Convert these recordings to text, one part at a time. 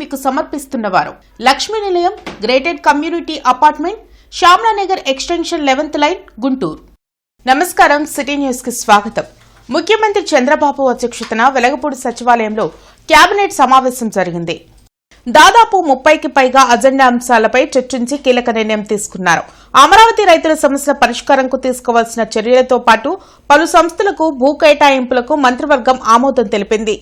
మీకు సమర్పిస్తున్నవారు Lakshmi Nilayam gated community apartment Shyamala Nagar extension 11th line Guntur. నమస్కారం, city news కి స్వాగతం. ముఖ్యమంత్రి చంద్రబాబు అధ్యక్షతన వెలగపూడి సచివాలయంలో కేబినెట్ సమావేశం జరిగింది. దాదాపు 30కి పైగా అజెండా అంశాలపై చర్చించి కీలక నిర్ణయం తీసుకున్నారు. అమరావతి రైతుల సమస్యల పరిష్కారంకు తీసుకోవాల్సిన చర్యలతో పాటు పలు సంస్థలకు భూ కేటాయింపులకు మంత్రివర్గం ఆమోదం తెలిపింది.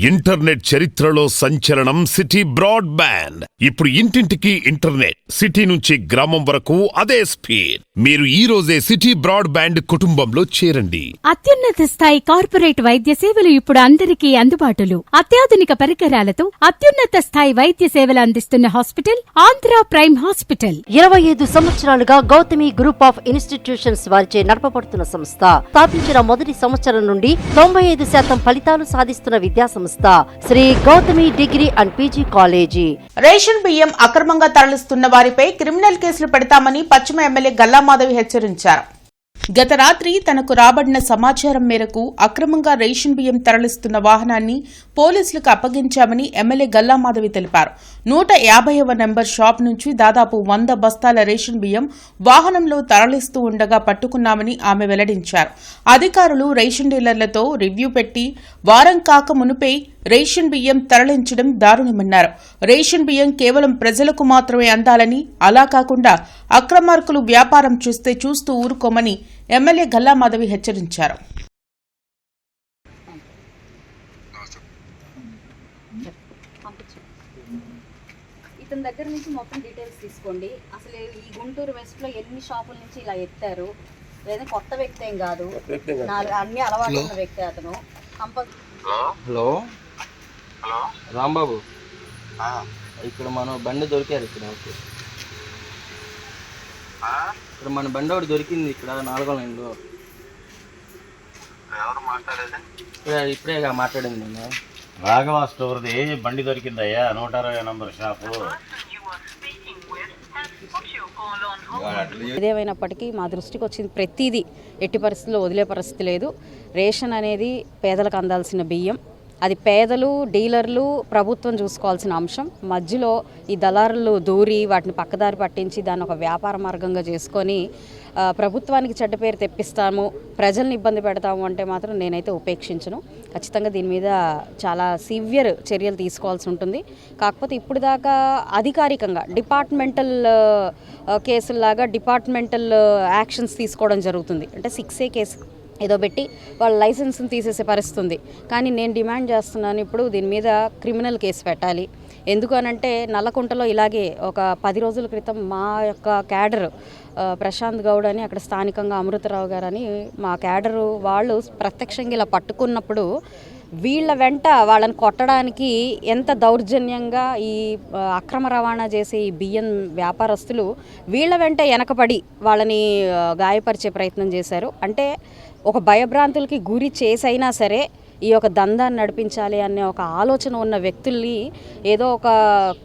ఇంటర్నెట్ చరిత్రలో సంచలనం సిటీ బ్రాడ్బ్యాండ్. ఇప్పుడు ఇంటింటికి ఇంటర్నెట్, సిటీ నుంచి గ్రామం వరకు అదే స్పీడ్. మీరు ఈ రోజే సిటీ బ్రాడ్బ్యాండ్ కుటుంబంలో చేరండి. అత్యున్నత స్థాయి కార్పొరేట్ వైద్య సేవలు ఇప్పుడు అందరికీ అందుబాటులో. అత్యాధునిక పరికరాలతో అత్యున్నత స్థాయి వైద్య సేవలు అందిస్తున్న హాస్పిటల్ ఆంధ్ర ప్రైమ్ హాస్పిటల్. 25 సంవత్సరాలుగా గౌతమి గ్రూప్ ఆఫ్ ఇన్స్టిట్యూషన్స్ వారిచే నడపబడుతున్న సంస్థ. స్థాపించిన మొదటి సంవత్సరం నుండి 95% ఫలితాలు సాధిస్తున్న విద్యా సంస్థ Shri Gautami degree and PG college. Ration బియ్యం అక్రమంగా తరలిస్తున్న వారిపై క్రిమినల్ కేసులు పెడతామని పశ్చిమ ఎమ్మెల్యే గల్లామాధవి హెచ్చరించారు. గత రాత్రి తనకు రాబడిన సమాచారం మేరకు అక్రమంగా రేషన్ బియ్యం తరలిస్తున్న వాహనాన్ని పోలీసులకు అప్పగించామని ఎమ్మెల్యే గల్లామాధవి తెలిపారు. 150వ నెంబర్ షాప్ నుంచి దాదాపు 100 బస్తాల రేషన్ బియ్యం వాహనంలో తరలిస్తూ ఉండగా పట్టుకున్నామని ఆమె వెల్లడించారు. అధికారులు రేషన్ డీలర్లతో రివ్యూ పెట్టి వారం కాక మునుపే రేషన్ బియ్యం తరలించడం దారుణమన్నారు. రేషన్ బియ్యం కేవలం ప్రజలకు మాత్రమే అందాలని, అలా కాకుండా అక్రమార్కులు వ్యాపారం చేస్తే చూస్తూ ఊరుకోమని ఎమ్మెల్యే గల్లామాధవి హెచ్చరించారు. ఇతని దగ్గర నుంచి మొత్తం డీటెయిల్స్ తీసుకోండి. అసలు ఈ గుంటూరు వెస్ట్ లో ఎన్ని షాపుల నుంచి ఇలా ఎత్తారు, లేదా కొత్త వ్యక్తి ఏం కాదు, అన్ని అలవాటు ఉన్న వ్యక్తి అతను. హలో రాంబాబు, ఇక్కడ మన బండి దొరికారు. ఇక్కడ మన బండి ఒకటి దొరికింది ఇక్కడ 4వ లైన్లో. ఇప్పుడే మాట్లాడింది నేను. రాఘవ స్టోర్ది బండి దొరికిందయ్యా, 160 నంబర్ షాపు. ఏదేమైనప్పటికీ మా దృష్టికి వచ్చింది ప్రతిదీ ఎట్టి పరిస్థితుల్లో వదిలే పరిస్థితి లేదు. రేషన్ అనేది పేదలకు అందాల్సిన బియ్యం, అది పేదలు, డీలర్లు, ప్రభుత్వం చూసుకోవాల్సిన అంశం. మధ్యలో ఈ దళారులు దూరి వాటిని పక్కదారి పట్టించి దాన్ని ఒక వ్యాపార మార్గంగా చేసుకొని ప్రభుత్వానికి చెడ్డ పేరు తెప్పిస్తాము, ప్రజల్ని ఇబ్బంది పెడతాము అంటే మాత్రం నేనైతే ఉపేక్షించను. ఖచ్చితంగా దీని మీద చాలా సివియర్ చర్యలు తీసుకోవాల్సి ఉంటుంది. కాకపోతే ఇప్పుడు దాకా అధికారికంగా డిపార్ట్మెంటల్ కేసుల్లాగా డిపార్ట్మెంటల్ యాక్షన్స్ తీసుకోవడం జరుగుతుంది. అంటే 6A కేసు ఏదో పెట్టి వాళ్ళ లైసెన్స్ని తీసేసే పరిస్థితి ఉంది. కానీ నేను డిమాండ్ చేస్తున్నాను, ఇప్పుడు దీని మీద క్రిమినల్ కేసు పెట్టాలి. ఎందుకు అనంటే నల్లకుంటలో ఇలాగే ఒక 10 రోజుల క్రితం మా యొక్క క్యాడర్ ప్రశాంత్ గౌడ్ అని, అక్కడ స్థానికంగా అమృతరావు గారు అని మా క్యాడరు వాళ్ళు ప్రత్యక్షంగా ఇలా పట్టుకున్నప్పుడు వీళ్ళ వెంట వాళ్ళని కొట్టడానికి ఎంత దౌర్జన్యంగా ఈ అక్రమ రవాణా చేసే ఈ బియ్యం వ్యాపారస్తులు వీళ్ళ వెంట వెనకపడి వాళ్ళని గాయపరిచే ప్రయత్నం చేశారు. అంటే ఒక భయభ్రాంతులకి గురి చేసైనా సరే ఈ యొక్క దందాన్ని నడిపించాలి అనే ఒక ఆలోచన ఉన్న వ్యక్తుల్ని ఏదో ఒక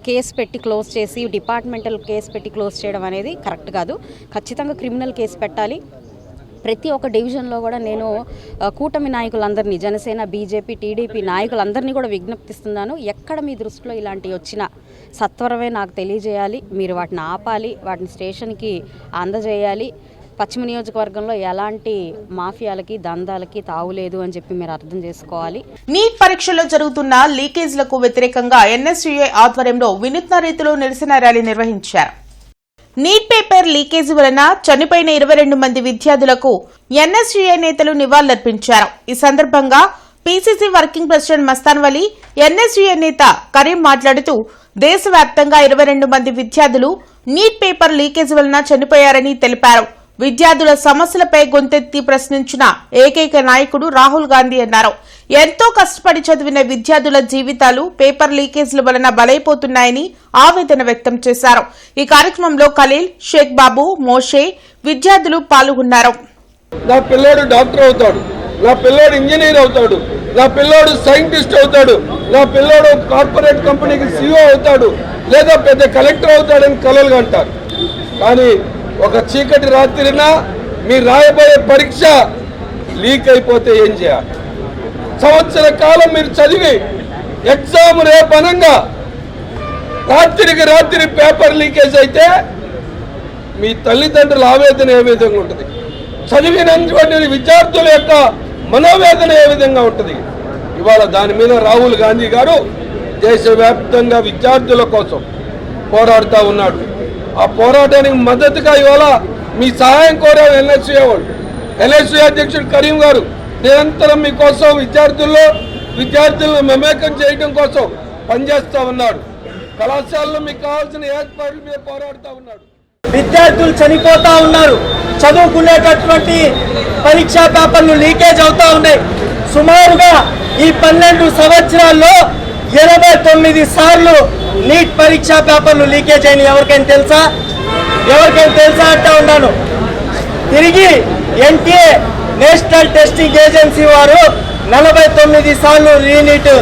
కేసు పెట్టి క్లోజ్ చేసి, డిపార్ట్మెంటల్ కేసు పెట్టి క్లోజ్ చేయడం అనేది కరెక్ట్ కాదు. ఖచ్చితంగా క్రిమినల్ కేసు పెట్టాలి. ప్రతి ఒక్క డివిజన్లో కూడా నేను కూటమి నాయకులందరినీ, జనసేన, బీజేపీ, టీడీపీ నాయకులందరినీ కూడా విజ్ఞప్తిస్తున్నాను. ఎక్కడ మీ దృష్టిలో ఇలాంటివి వచ్చినా సత్వరమే నాకు తెలియజేయాలి. మీరు వాటిని ఆపాలి, వాటిని స్టేషన్కి అందజేయాలి. పశ్చిమ నియోజకవర్గంలో ఎలాంటి మాఫియాలకి, దందాలకి తావులేదు అని చెప్పి మీరు అర్థం చేసుకోవాలి. నీట్ పరీక్షల్లో జరుగుతున్న లీకేజ్లకు వ్యతిరేకంగా ఎన్ఎస్యుఐ ఆధ్వర్యంలో వినూత్న రీతిలో నిరసన ర్యాలీ నిర్వహించారు. నీట్ పేపర్ లీకేజీ వలన చనిపోయిన 22 మంది విద్యార్థులకు ఎన్ఎస్యుఐ నేతలు నివాళులర్పించారు. ఈ సందర్భంగా PCC working president Mastan Vali, NSUI నేత కరీం మాట్లాడుతూ దేశవ్యాప్తంగా 22 మంది విద్యార్థులు నీట్ పేపర్ లీకేజీ వలన చనిపోయారని తెలిపారు. విద్యార్థుల సమస్యలపై గొంతెత్తి ప్రశ్నించిన ఏకైక నాయకుడు రాహుల్ గాంధీ అన్నారు. ఎంతో కష్టపడి చదివిన విద్యార్థుల జీవితాలు పేపర్ లీకేజ్ల వలన బలైపోతున్నాయని ఆవేదన వ్యక్తం చేశారు. ఈ కార్యక్రమంలో ఖలీల్, షేక్ బాబు, మోషే విద్యార్థులు పాల్గొన్నారు. నా పిల్లోడు డాక్టర్ అవుతాడు, నా పిల్లోడు ఇంజనీర్ అవుతాడు, నా పిల్లోడు సైంటిస్ట్ అవుతాడు, నా పిల్లోడు కార్పొరేట్ కంపెనీకి CEO అవుతాడు, లేదా పెద్ద కలెక్టర్ అవుతాడని కలలు అంటారు. కానీ ఒక చీకటి రాత్రిన మీరు రాయబోయే పరీక్ష లీక్ అయిపోతే ఏం చేయాలి? సంవత్సర కాలం మీరు చదివి ఎగ్జామ్ రేపనంగా రాత్రికి రాత్రి పేపర్ లీకేజ్ అయితే మీ తల్లిదండ్రుల ఆవేదన ఏ విధంగా ఉంటుంది? చదివినటువంటి విద్యార్థుల యొక్క మనోవేదన ఏ విధంగా ఉంటుంది? ఇవాళ దాని మీద రాహుల్ గాంధీ గారు దేశవ్యాప్తంగా విద్యార్థుల కోసం పోరాడుతూ ఉన్నాడు. ఆ పోరాటానికి మద్దతుగా ఇవాళ మీ సహాయం కోరారు ఎన్ఎస్యూఏ వాళ్ళు. ఎన్ఎస్యూఏ అధ్యక్షుడు కరీం గారు నిరంతరం మీకోసం విద్యార్థులను మమేకం చేయడం కోసం పనిచేస్తూ ఉన్నాడు. కళాశాలలో మీకు కావాల్సిన ఏర్పాట్ల మీద పోరాడుతూ ఉన్నాడు. విద్యార్థులు చనిపోతా ఉన్నారు. చదువుకునేటటువంటి పరీక్షా పేపర్లు లీకేజ్ అవుతా ఉన్నాయి. సుమారుగా ఈ 12 సంవత్సరాల్లో 89 సార్లు నీట్ పరీక్షా పేపర్లు లీకేజ్ అయినాయి. ఎవరికైనా తెలుసా అంటా ఉన్నాను. తిరిగి ఎన్టీఏ నేషనల్ టెస్టింగ్ ఏజెన్సీ వారు 49 సార్లు రీనీట్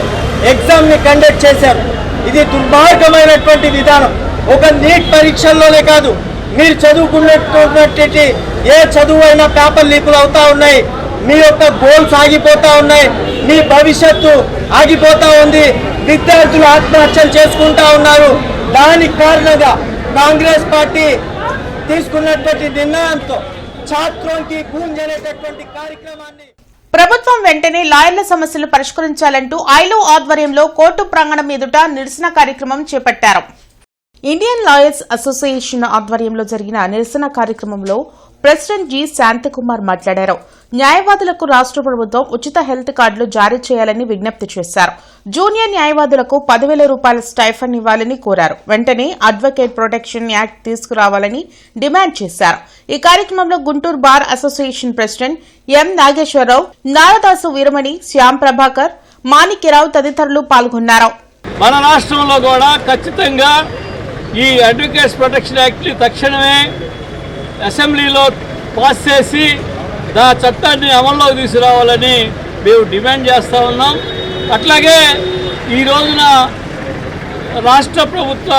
ఎగ్జామ్ ని కండక్ట్ చేశారు. ఇది దుర్మార్గమైనటువంటి విధానం. ఒక నీట్ పరీక్షల్లోనే కాదు, మీరు చదువుకున్నటువంటి ఏ చదువు అయినా పేపర్ లీకులు అవుతా ఉన్నాయి. మీ యొక్క గోల్స్ ఆగిపోతా ఉన్నాయి, మీ భవిష్యత్తు ఆగిపోతా ఉంది. విద్యార్థులు ఆత్మహత్యలు చేసుకుంటా ఉన్నారు. దానికి కారణంగా కాంగ్రెస్ పార్టీ తీసుకున్నటువంటి నిర్ణయంతో ఛాత్రోంకి గూంజ్ అనేటటువంటి కార్యక్రమాన్ని ప్రభుత్వం వెంటనే లాయర్ల సమస్యలు పరిష్కరించాలంటూ ఐలో ఆధ్వర్యంలో కోర్టు ప్రాంగణం ఎదుట నిరసన కార్యక్రమం చేపట్టారు. ఇండియన్ లాయర్స్ అసోసియేషన్ ఆధ్వర్యంలో జరిగిన నిరసన కార్యక్రమంలో ప్రెసిడెంట్ జి శాంతకుమార్ మాట్లాడారు. న్యాయవాదులకు రాష్ట్ర ప్రభుత్వం ఉచిత హెల్త్ కార్డులు జారీ చేయాలని విజ్ఞప్తి చేశారు. జూనియర్ న్యాయవాదులకు 10,000 రూపాయల స్టైఫండ్ ఇవ్వాలని కోరారు. వెంటనే అడ్వకేట్ ప్రొటెక్షన్ యాక్ట్ తీసుకురావాలని డిమాండ్ చేశారు. ఈ కార్యక్రమంలో Guntur bar association president M Nageswararao, Naradasu Veeramani, Shyam Prabhakar, Manikyarao తదితరులు పాల్గొన్నారు. మన రాష్ట్రంలో కూడా ఖచ్చితంగా ఈ అడ్వకేట్స్ ప్రొటెక్షన్ యాక్ట్ తక్షణమే అసెంబ్లీలో పాస్ చేసి చట్టాన్ని అమల్లోకి తీసుకురావాలని మేము డిమాండ్ చేస్తూ ఉన్నాం. అట్లాగే ఈ రోజున రాష్ట్ర ప్రభుత్వ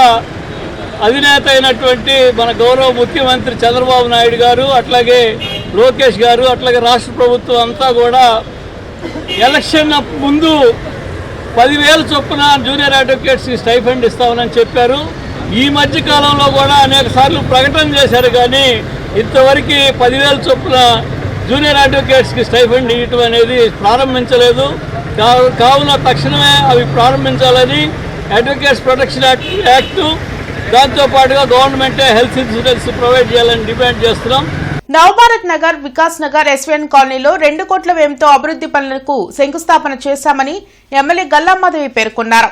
అధినేత అయినటువంటి మన గౌరవ ముఖ్యమంత్రి చంద్రబాబు నాయుడు గారు, అట్లాగే లోకేష్ గారు, అట్లాగే రాష్ట్ర ప్రభుత్వం అంతా కూడా ఎలక్షన్ ముందు 10,000 చొప్పున జూనియర్ అడ్వకేట్స్కి స్టైఫండ్ ఇస్తామని చెప్పారు. ఈ మధ్య కాలంలో కూడా అనేక సార్లు ప్రకటన చేశారు, కానీ ఇంతవరకు 10,000 చొప్పున జూనియర్ అడ్వకేట్స్కి స్టైఫండ్ ఇవ్వటం అనేది ప్రారంభించలేదు. కావున తక్షణమే అవి ప్రారంభించాలని అడ్వకేట్స్ ప్రొటెక్షన్ యాక్ట్, దాంతోపాటుగా గవర్నమెంటే హెల్త్ ఇన్సూరెన్స్ ప్రొవైడ్ చేయాలని డిమాండ్ చేస్తున్నాం. నవభారత్ నగర్, వికాస్ నగర్, ఎస్వీఎన్ కాలనీలో 2 కోట్ల వ్యయంతో అభివృద్ది పనులకు శంకుస్థాపన చేశామని ఎమ్మెల్యే గల్లామాధవి పేర్కొన్నారు.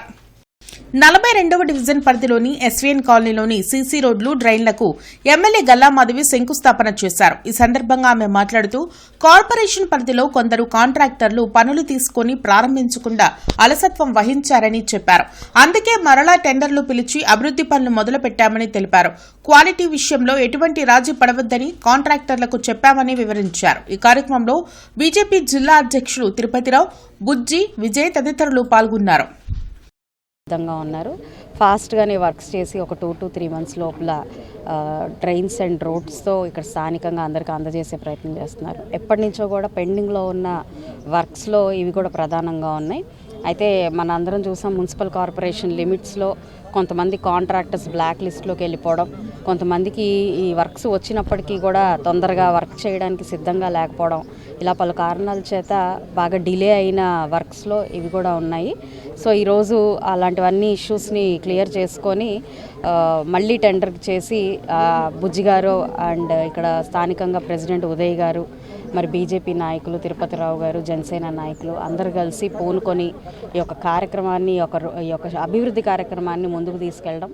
42వ డివిజన్ పరిధిలోని ఎస్వీఎన్ కాలనీలోని సీసీ రోడ్లు, డ్రైన్లకు ఎమ్మెల్యే గల్లామాధవి శంకుస్థాపన చేశారు. ఈ సందర్భంగా ఆమె మాట్లాడుతూ కార్పొరేషన్ పరిధిలో కొందరు కాంట్రాక్టర్లు పనులు తీసుకుని ప్రారంభించకుండా అలసత్వం వహించారని చెప్పారు. అందుకే మరలా టెండర్లు పిలిచి అభివృద్ది పనులు మొదలుపెట్టామని తెలిపారు. క్వాలిటీ విషయంలో ఎటువంటి రాజీ పడవద్దని కాంట్రాక్టర్లకు చెప్పామని వివరించారు. ఈ కార్యక్రమంలో బీజేపీ జిల్లా అధ్యక్షులు తిరుపతిరావు, బుజ్జి, విజయ్ తదితరులు పాల్గొన్నారు. సిద్ధంగా ఉన్నారు. ఫాస్ట్గానే వర్క్స్ చేసి ఒక 2 to 3 months లోపల ట్రైన్స్ అండ్ రోడ్స్తో ఇక్కడ స్థానికంగా అందరికీ అందజేసే ప్రయత్నం చేస్తున్నారు. ఎప్పటి నుంచో కూడా పెండింగ్లో ఉన్న వర్క్స్లో ఇవి కూడా ప్రధానంగా ఉన్నాయి. అయితే మన అందరం చూసాం, మున్సిపల్ కార్పొరేషన్ లిమిట్స్లో కొంతమంది కాంట్రాక్టర్స్ బ్లాక్ లిస్ట్లోకి వెళ్ళిపోవడం, కొంతమందికి ఈ వర్క్స్ వచ్చినప్పటికీ కూడా తొందరగా వర్క్ చేయడానికి సిద్ధంగా లేకపోవడం, ఇలా పలు కారణాల చేత బాగా డిలే అయిన వర్క్స్లో ఇవి కూడా ఉన్నాయి. సో ఈరోజు అలాంటివన్నీ ఇష్యూస్ని క్లియర్ చేసుకొని మళ్ళీ టెండర్ చేసి బుజ్జి గారు అండ్ ఇక్కడ స్థానికంగా ప్రెసిడెంట్ ఉదయ్ గారు, మరి బీజేపీ నాయకులు తిరుపతిరావు గారు, జనసేన నాయకులు అందరూ కలిసి పూనుకొని ఈ యొక్క కార్యక్రమాన్ని, ఈ యొక్క అభివృద్ధి కార్యక్రమాన్ని ముందుకు తీసుకెళ్ళడం,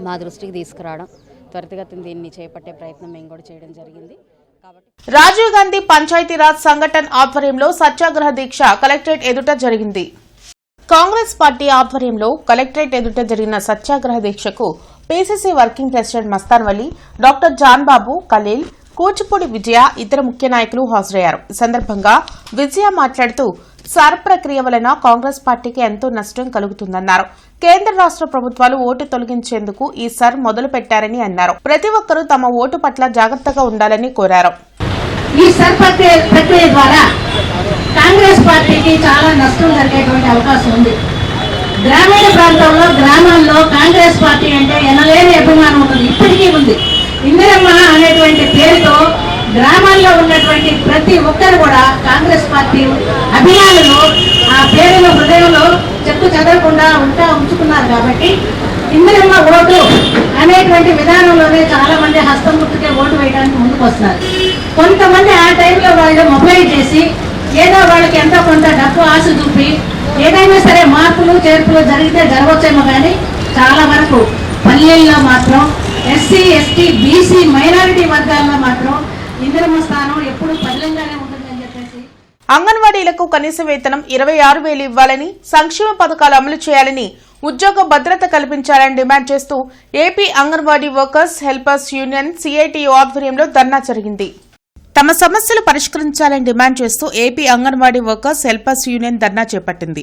మా దృష్టికి తీసుకురావడం, త్వరితగతిన దీన్ని చేపట్టే ప్రయత్నం మేము కూడా చేయడం జరిగింది. రాజీవ్ గాంధీ పంచాయతీరాజ్ సంఘటన్ ఆధ్వర్యంలో సత్యాగ్రహ దీక్ష కలెక్టరేట్ ఎదుట జరిగింది. కాంగ్రెస్ పార్టీ ఆధ్వర్యంలో కలెక్టరేట్ ఎదుట జరిగిన సత్యాగ్రహ దీక్షకు PCC working president Mastan Vali, doctor John Babu, Khalil, Kuchipudi Vijaya, ఇతర ముఖ్య నాయకులు హాజరయ్యారు. ఈ సందర్భంగా విజయ మాట్లాడుతూ సార్ ప్రక్రియ వలన కాంగ్రెస్ పార్టీకి ఎంతో నష్టం కలుగుతుందన్నారు. కేంద్ర రాష్ట్ర ప్రభుత్వాలు ఓటు తొలగించేందుకు ఈ సర్ మొదలు పెట్టారని అన్నారు. ప్రతి ఒక్కరూ తమ ఓటు పట్ల జాగ్రత్తగా ఉండాలని కోరారు. ఈ సర్ ప్రక్రియ ద్వారా కాంగ్రెస్ పార్టీకి చాలా నష్టం జరిగేటువంటి అవకాశం ఉంది. గ్రామీణ ప్రాంతంలో గ్రామాల్లో కాంగ్రెస్ పార్టీ అంటే ఎనలేని అభిమానం ఉంటుంది, ఇప్పటికీ ఉంది. ఇందిరమ్మ అనేటువంటి పేరుతో గ్రామాల్లో ఉన్నటువంటి ప్రతి ఒక్కరు కూడా కాంగ్రెస్ పార్టీ అభిమానులు ఆ పేరును హృదయంలో చెక్కు చెదరకుండా ఉంచుకున్నారు. కాబట్టి ఇందిరమ్మ ఓటు అనేటువంటి విధానంలోనే చాలా మంది హస్తం గుర్తుకే ఓటు వేయడానికి ముందుకు వస్తున్నారు. కొంతమంది ఆ టైంలో వాళ్ళు మొబైల్ చేసి ఏదో వాళ్ళకి ఎంతో కొంత డబ్బు ఆశ చూపి ఏదైనా సరే మార్పులు చేర్పులు జరిగితే జరగవచ్చేమో, కానీ చాలా వరకు పల్లెల్లో మాత్రం ఎస్సీ ఎస్టీ బీసీ మైనారిటీ వర్గాల్లో మాత్రం ఇందిరమ్మ స్థానం ఎప్పుడు పదిలంగానే ఉంటుందని చెప్పేసి అంగన్వాడీలకు కనీస వేతనం 26,000 ఇవ్వాలని, సంక్షేమ పథకాలు అమలు చేయాలని, ఉద్యోగ భద్రత కల్పించాలని డిమాండ్ చేస్తూ AP Anganwadi workers helpers union CITU ఆధ్వర్యంలో ధర్నా జరిగింది. తమ సమస్యలు పరిష్కరించాలని డిమాండ్ చేస్తూ AP Anganwadi workers helpers union dharna చేపట్టింది.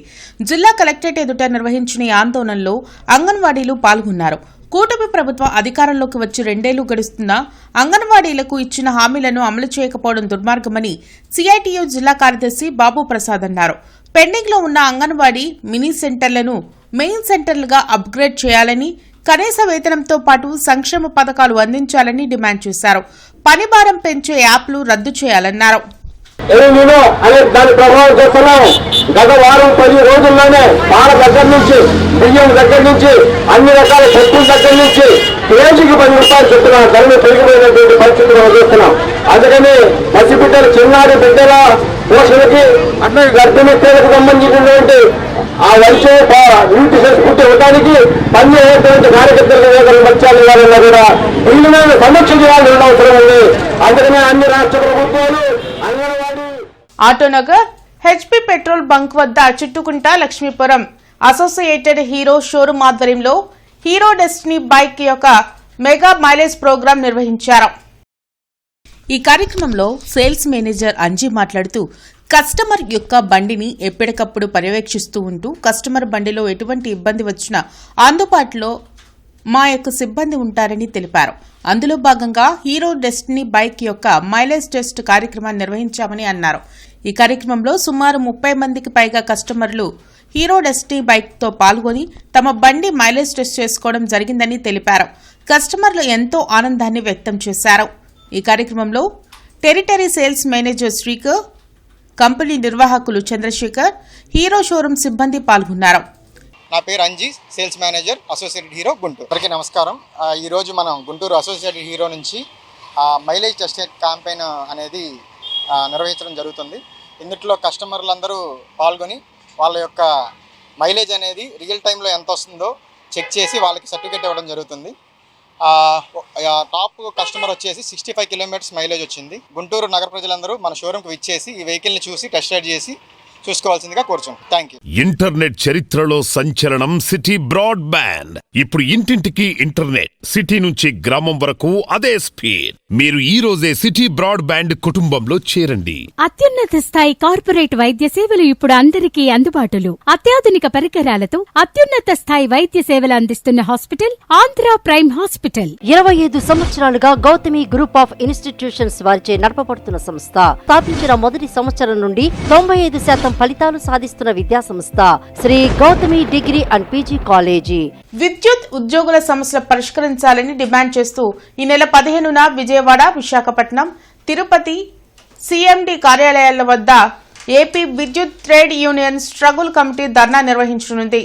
జిల్లా కలెక్టరేట్ ఎదుట నిర్వహించిన ఈ ఆందోళనలో అంగన్వాడీలు పాల్గొన్నారు. కూటమి ప్రభుత్వం అధికారంలోకి వచ్చి 2 ఏళ్లు గడుస్తున్నా అంగన్వాడీలకు ఇచ్చిన హామీలను అమలు చేయకపోవడం దుర్మార్గమని సిఐటియు జిల్లా కార్యదర్శి బాబు ప్రసాద్ అన్నారు. పెండింగ్ లో ఉన్న అంగన్వాడీ మినీ సెంటర్లను మెయిన్ సెంటర్లుగా అప్గ్రేడ్ చేయాలని, కనీస వేతనంతో పాటు సంక్షేమ పథకాలు అందించాలని డిమాండ్ చేశారు. పని భారం పెంచే యాప్లు రద్దు చేయాలన్నారు. దాని ప్రభావం చేస్తున్నాం. గత వారం 10 రోజుల్లోనే పాల దగ్గర నుంచి, బియ్యం దగ్గర నుంచి, అన్ని రకాల చెప్పుల దగ్గర నుంచి కేజీకి 10 రూపాయలు చెప్తున్నాం. ధరలు పెరిగిపోయినటువంటి పరిస్థితులు మనం చూస్తున్నాం. అందుకని పసిబిడ్డలు, చిన్నారి బిడ్డల పోషణకి, అట్లా గర్భిణీ స్త్రీలకు సంబంధించినటువంటి ఆ వయసు ఇంటి పుట్టి ఇవ్వడానికి పనిచేసేటువంటి కార్యకర్తలకు మత్స్యాలు ఇవ్వాలన్నా కూడా వీళ్ళ మీద సమీక్ష చేయాల్సిన అవసరం ఉంది. అందుకనే అన్ని రాష్ట్ర ప్రభుత్వాలు anganwadi Autonagar HP petrol bunk వద్ద చిట్టుకుంట లక్ష్మీపురం అసోసియేటెడ్ హీరో షోరూం ఆధ్వర్యంలో హీరో డెస్టినీ బైక్ యొక్క మెగా మైలేజ్ ప్రోగ్రాం నిర్వహించారు. ఈ కార్యక్రమంలో సేల్స్ మేనేజర్ అంజీ మాట్లాడుతూ కస్టమర్ యొక్క బండిని ఎప్పటికప్పుడు పర్యవేక్షిస్తూ ఉంటూ కస్టమర్ బండిలో ఎటువంటి ఇబ్బంది వచ్చినా అందుబాటులో మా యొక్క సిబ్బంది ఉంటారని తెలిపారు. అందులో భాగంగా హీరో డెస్టినీ బైక్ యొక్క మైలేజ్ టెస్ట్ కార్యక్రమాన్ని నిర్వహించామని అన్నారు. ఈ కార్యక్రమంలో సుమారు 30 మందికి పైగా కస్టమర్లు హీరో డెస్టినీ బైక్ తో పాల్గొని తమ బండి మైలేజ్ టెస్ట్ చేసుకోవడం జరిగిందని తెలిపారు. కస్టమర్లు ఎంతో ఆనందాన్ని వ్యక్తం చేశారు. ఈ కార్యక్రమంలో territory sales manager Srikar, company నిర్వాహకులు చంద్రశేఖర్, హీరో షోరూం సిబ్బంది పాల్గొన్నారు. నా పేరు Anji, sales manager, associated hero Guntur. అందరికీ నమస్కారం. ఈరోజు మనం గుంటూరు అసోసియేటెడ్ హీరో నుంచి మైలేజ్ టెస్ట్ క్యాంపెయిన్ అనేది నిర్వహించడం జరుగుతుంది. ఇందులో కస్టమర్లందరూ పాల్గొని వాళ్ళ యొక్క మైలేజ్ అనేది రియల్ టైంలో ఎంత వస్తుందో చెక్ చేసి వాళ్ళకి సర్టిఫికేట్ ఇవ్వడం జరుగుతుంది. టాప్ కస్టమర్ వచ్చేసి 65 కిలోమీటర్స్ మైలేజ్ వచ్చింది. గుంటూరు నగర ప్రజలందరూ మన షోరూమ్కి విచ్చేసి ఈ వెహికల్ని చూసి టెస్ట్ రైడ్ చేసి చూసుకోవాల్సిందిగా కోరుచున్నాం. Thank you. ఇంటర్నెట్ చరిత్రలో సంచలనం సిటీ బ్రాడ్బ్యాండ్. ఇప్పుడు ఇంటింటికి ఇంటర్నెట్, సిటీ నుంచి గ్రామం వరకు అదే స్పీడ్. మీరు ఈ రోజే సిటీ బ్రాడ్బ్యాండ్ కుటుంబంలో చేరండి. అత్యున్నత స్థాయి కార్పొరేట్ వైద్య సేవలు ఇప్పుడు అందరికీ అందుబాటులో. అత్యాధునిక పరికరాలతో అత్యున్నత స్థాయి వైద్య సేవలు అందిస్తున్న హాస్పిటల్ ఆంధ్ర ప్రైమ్ హాస్పిటల్. 25 సంవత్సరాలుగా గౌతమి గ్రూప్ ఆఫ్ ఇన్స్టిట్యూషన్స్ వారిచే నడపబడుతున్న సంస్థ. స్థాపించిన మొదటి సంవత్సరం నుండి 95% ఫలితాలు సాధిస్తున్న విద్యా సంస్థ Shri Gautami degree and PG college. విద్యుత్ ఉద్యోగుల సమస్యలు పరిష్కరించాలని డిమాండ్ చేస్తూ ఈ నెల 15న విజయవాడ, విశాఖపట్నం, తిరుపతి సిఎండి కార్యాలయాల వద్ద ఏపీ విద్యుత్ trade union struggle committee dharna నిర్వహించనుంది.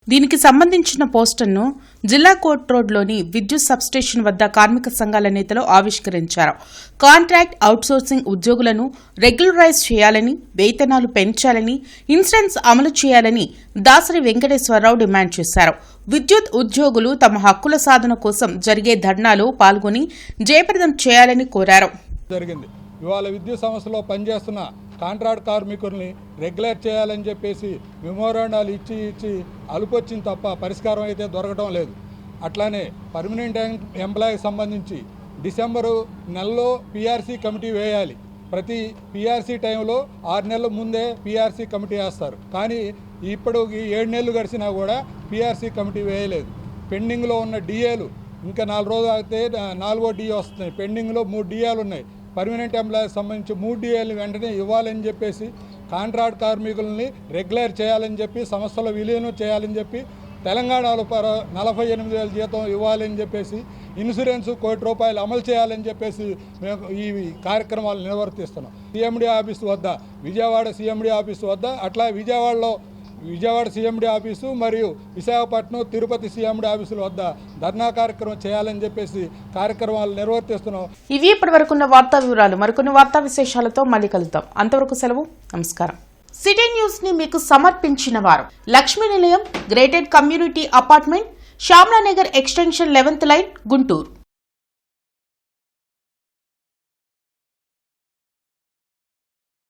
దీనికి సంబంధించిన పోస్టర్ను జిల్లా కోర్ట్ రోడ్లోని విద్యుత్ సబ్స్టేషన్ వద్ద కార్మిక సంఘాల నేతలు ఆవిష్కరించారు. కాంట్రాక్ట్ అవుట్సోర్సింగ్ ఉద్యోగులను రెగ్యులరైజ్ చేయాలని, వేతనాలు పెంచాలని, ఇన్సూరెన్స్ అమలు చేయాలని దాసరి వెంకటేశ్వరరావు డిమాండ్ చేశారు. విద్యుత్ ఉద్యోగులు తమ హక్కుల సాధన కోసం జరిగే ధర్నాలో పాల్గొని జయప్రదం చేయాలని కోరారు. ఇవాళ విద్యుత్ సంస్థలో పనిచేస్తున్న కాంట్రాక్ట్ కార్మికుల్ని రెగ్యులేట్ చేయాలని చెప్పేసి మెమోరాండాలు ఇచ్చి అలుపొచ్చింది తప్ప పరిష్కారం అయితే దొరకడం లేదు. అట్లానే పర్మనెంట్ ఎంప్లాయీకి సంబంధించి డిసెంబరు నెలలో పిఆర్సీ కమిటీ వేయాలి. ప్రతి పిఆర్సీ టైంలో 6 నెలల ముందే పిఆర్సీ కమిటీ వేస్తారు. కానీ ఇప్పుడు ఈ 7 నెలలు గడిచినా కూడా పిఆర్సీ కమిటీ వేయలేదు. పెండింగ్లో ఉన్న డిఏలు ఇంకా 4 రోజులు అయితే 4వ డిఏ వస్తున్నాయి. పెండింగ్లో 3 డిఏలు ఉన్నాయి. పర్మనెంట్ ఎంప్లాయీస్ సంబంధించి 3 డిఏలు వెంటనే ఇవ్వాలని చెప్పేసి, కాంట్రాక్ట్ కార్మికులని రెగ్యులర్ చేయాలని చెప్పి, సంస్థలో విలీనం చేయాలని చెప్పి, తెలంగాణలో 48,000 జీతం ఇవ్వాలని చెప్పేసి, ఇన్సూరెన్స్ ₹1,00,00,000 అమలు చేయాలని చెప్పేసి మేము ఈ కార్యక్రమాలు నిర్వర్తిస్తున్నాం. సిఎండి ఆఫీసు వద్ద, విజయవాడ సిఎండి ఆఫీసు వద్ద, అట్లా విజయవాడ సిఎండి ఆఫీసు మరియు విశాఖపట్నం, తిరుపతి సిఎండి ఆఫీసుల వద్ద ధర్నా కార్యక్రమం చేయాలని చెప్పేసి కార్యక్రమాలు నిర్వర్తిస్తున్నాం. ఇవి ఇప్పటి వరకున్న వార్తా వివరాలు. మరికొన్ని వార్తా విశేషాలతో మళ్ళీ కలుద్దాం. అంతవరకు సెలవు. నమస్కారం. సిటీ న్యూస్ ని మీకు సమర్పించిన వారు Lakshmi Nilayam, gated community apartment, Shyamalanagar extension 11th line, Guntur.